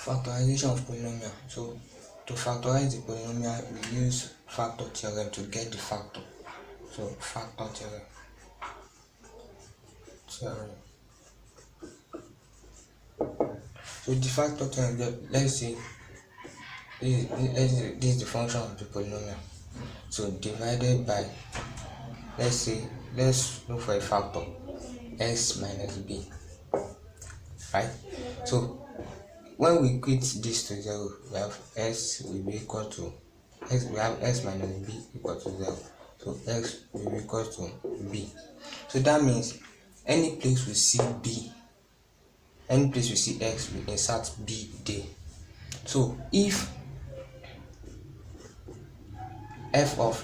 Factorization of polynomial. So to factorize the polynomial, we use factor theorem to get the factor. So factor theorem. So the factor theorem, let's say this is the function of the polynomial. So divided by, let's look for a factor, x minus b, right? So when we equate this to 0, we have x will be equal to x, we have x minus b equal to 0. So x will be equal to b. So that means any place we see b, any place we see x, we insert b there. So if f of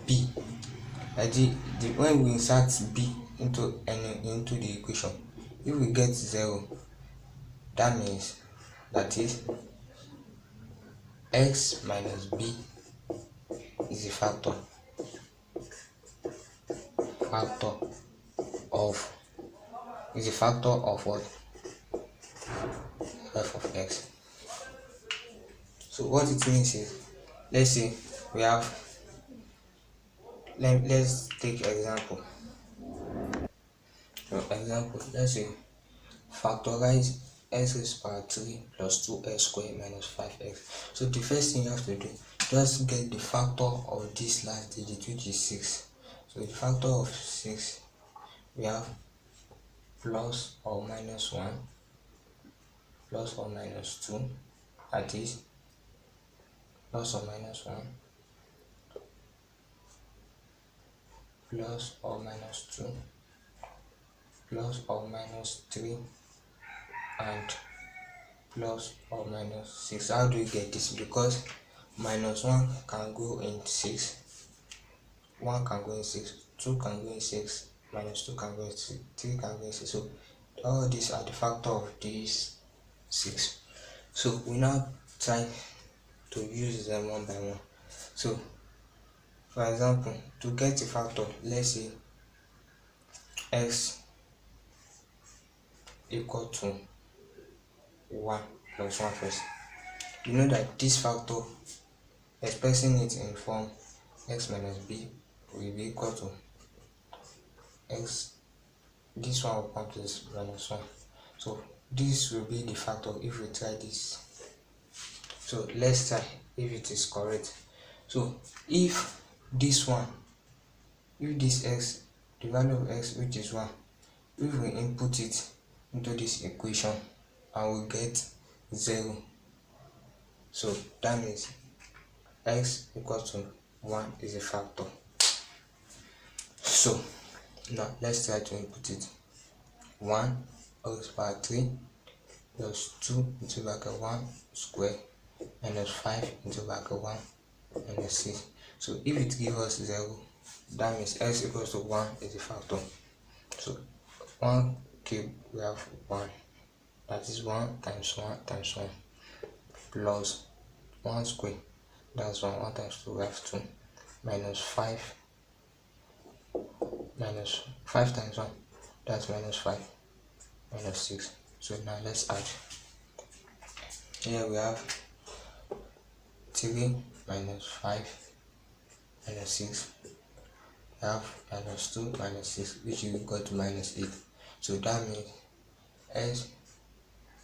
b, when we insert b into the equation, if we get 0, that means that is x minus b is a factor of what? F of x. So what it means is, let's say we have, let's take example. Let's say factorize x raised to power 3 plus 2x squared minus 5x. So the first thing you have to do, just get the factor of this last digit, which is 6. So the factor of 6, we have plus or minus 1, plus or minus 2, that is plus or minus 1, plus or minus 2, plus or minus 3, and plus or minus 6. How do we get this? Because minus 1 can go in 6, 1 can go in 6, 2 can go in 6, minus 2 can go in 6, 3 can go in 6. So all these are the factor of these 6. So we now try to use them one by one. So for example, to get a factor, let's say x equal to 1 plus 1 first. You know that this factor, expressing it in form x minus b, will be equal to x, this one will come to this minus 1. So this will be the factor if we try this. So let's try if it is correct. So if this x, the value of x, which is 1, if we input it into this equation and we get 0, so that means x equals to 1 is a factor. So now let's try to input it. 1 raised to power 3 plus 2 into bracket 1 square minus 5 into bracket 1 minus 6. So if it gives us 0, that means x equals to 1 is a factor. So 1 cube, we have 1, that is 1 times 1 times 1, plus 1 square, that's 1 times 2, we have 2, minus 5 times 1, that's minus 5, minus 6. So now let's add. Here we have 3 minus 5 minus 6, we have minus 2 minus 6, which will equal to minus 8. So that means x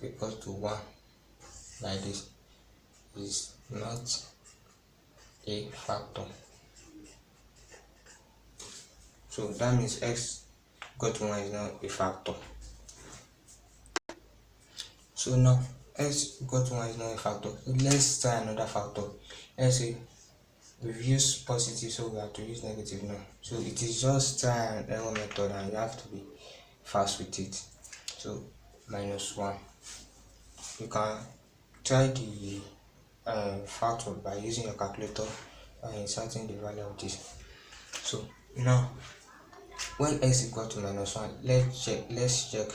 equals to 1 like this is not a factor. So that means x equal to 1 is not a factor. So now x equal to 1 is not a factor. So let's try another factor. Let's say we've used positive, so we have to use negative now. So it is just try and error method, and you have to be fast with it. So minus 1. You can try the factor by using your calculator and inserting the value of this. So now when x equal to minus 1, let's check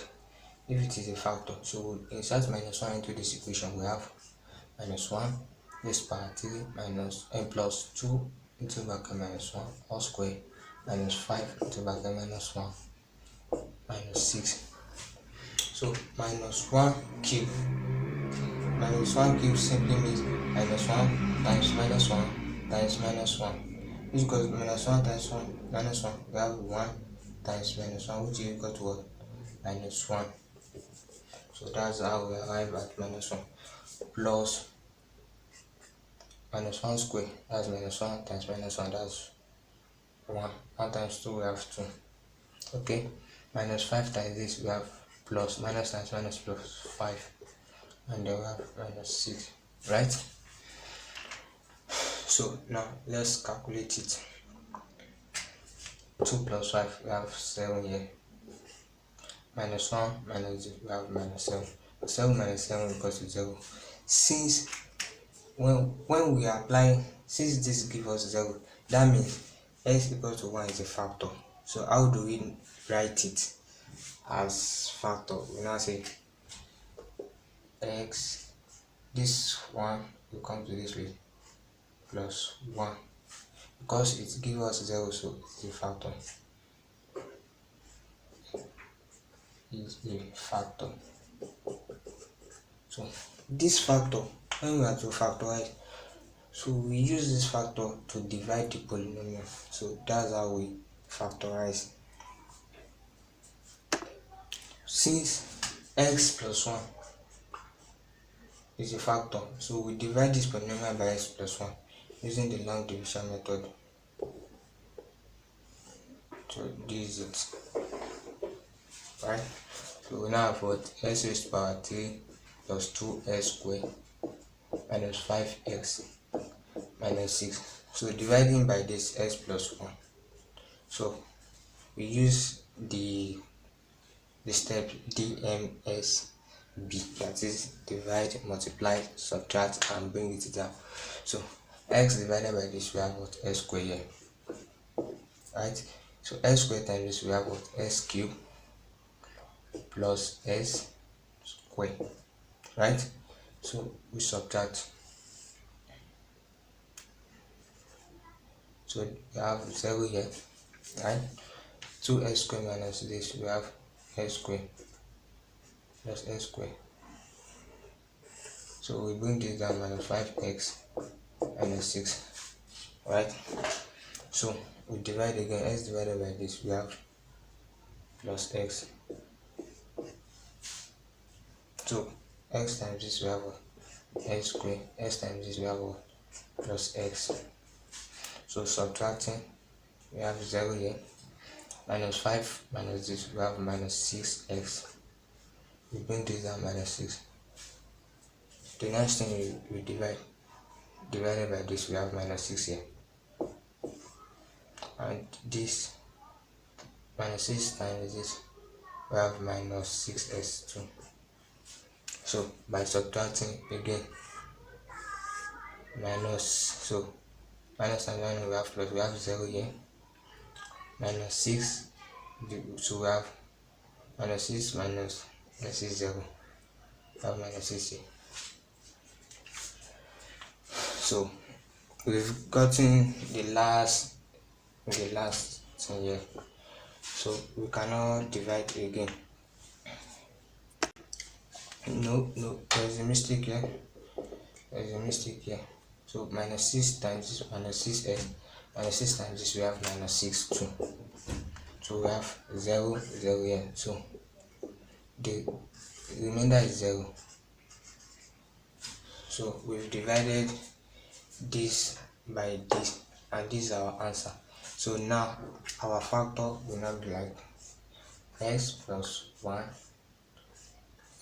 if it is a factor. So we'll insert minus 1 into this equation. We have minus 1 raised to power 3 minus n plus 2 into bracket minus 1 all square minus 5 into bracket minus 1 minus 6. So minus 1 cube minus 1 cube simply means minus 1 times minus 1 times minus 1, which equals minus 1 times 1 minus 1. We have 1 times minus 1, which is equal to what? Minus 1. So that's how we arrive at minus 1 plus minus 1 square. That's minus 1 times minus 1. That's 1. 1 times 2, we have 2. Okay. Minus 5 times this, we have plus. Minus times minus plus 5. And then we have minus 6. Right? So now let's calculate it. 2 plus 5, we have 7 here. Minus 1 minus 0, we have minus 7. 7 minus 7 equals to 0. Since when we apply, since this gives us 0, that means x equals to 1 is a factor. So how do we write it as factor? We now say x, this 1 will come to this way, plus 1. Because it gives us 0, so it's a factor. Is a factor. So this factor, when we are to factorize, so we use this factor to divide the polynomial. So that's how we factorize. Since x plus 1 is a factor, so we divide this polynomial by x plus 1 using the long division method. So this is it. Right? So we now have what? X raised to the power 3 plus 2x squared minus 5x minus 6. So dividing by this x plus 1. So we use the step DMSB, that is divide, multiply, subtract, and bring it down. So x divided by this, we have what? X squared here. Right? So x squared times this, we have what? X cubed plus s squared. Right? So we subtract. So we have 0 here. Right? 2x squared minus this, we have x squared plus x squared. So we bring this down, minus 5x minus 6. Right? So we divide again, x divided by this, we have plus x. So x times this, we have x squared. X times this, we have plus x. So subtracting, we have 0 here. Minus 5 minus this, we have minus 6x. We bring this down, minus 6. The next thing we divide, divided by this, we have minus 6 here. And this minus 6 times this, we have minus 6x too. So by subtracting again, minus, so minus times minus, we have plus, we have 0 here. Minus 6, so we have minus 6 minus, let's say 0, we have minus 6 here. So we've gotten the last thing here, so we cannot divide again. No, there's a mistake here. So minus 6 times this, minus 6x, minus 6 times this, we have minus 6 too. So we have 0 here. So the remainder is 0. So we've divided this by this, and this is our answer. So now our factor will not be like x plus 1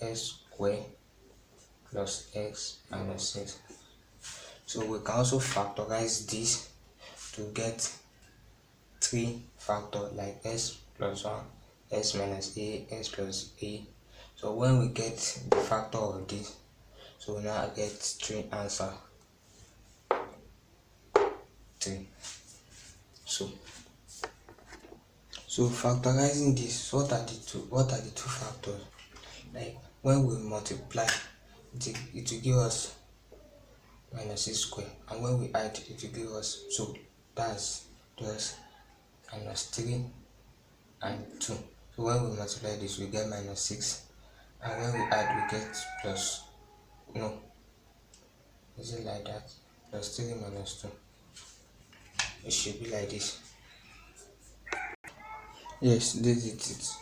x squared plus x minus 6. So we can also factorize this to get 3 factors like x plus 1, x minus a, x plus a. So when we get the factor of this, so we now get 3 answer. 3. So factorizing this, what are the two factors? Like when we multiply, it will give us minus 6 squared, and when we add, it will give us, so that's just minus 3 and 2. So when we multiply this, we get minus 6, and when we add, we get plus, no, Is it like that? Plus 3 minus 2. It should be like this. Yes, this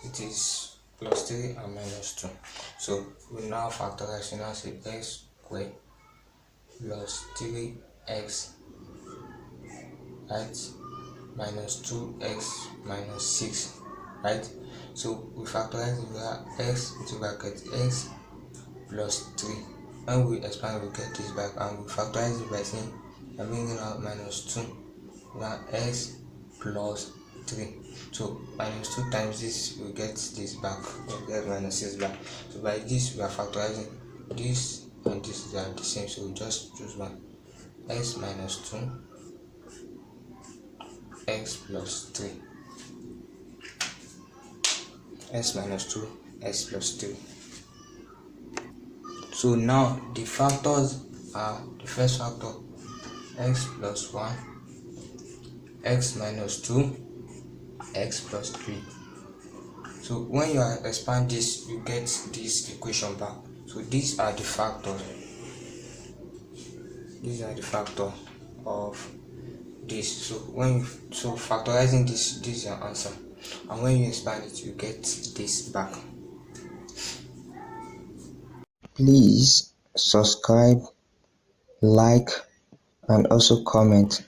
it is plus 3 and minus 2. So we now factorize. We now say x squared plus 3x, right, minus 2x minus 6, right? So we factorize the x into bracket x plus 3. When we expand, we get this back, and we factorize it by saying I'm bringing out minus 2. Now x plus 3. So minus 2 times this, we get this back, we get minus 6 back. So by this, we are factorizing this and this, they are the same, so we just choose one. X minus 2 x plus 3, x minus 2 x plus 3. So now the factors are: the first factor x plus 1, x minus 2, x plus 3. So when you expand this, you get this equation back. So these are the factors. These are the factor of this. So factorizing this is your answer. And when you expand it, you get this back. Please subscribe, like, and also comment.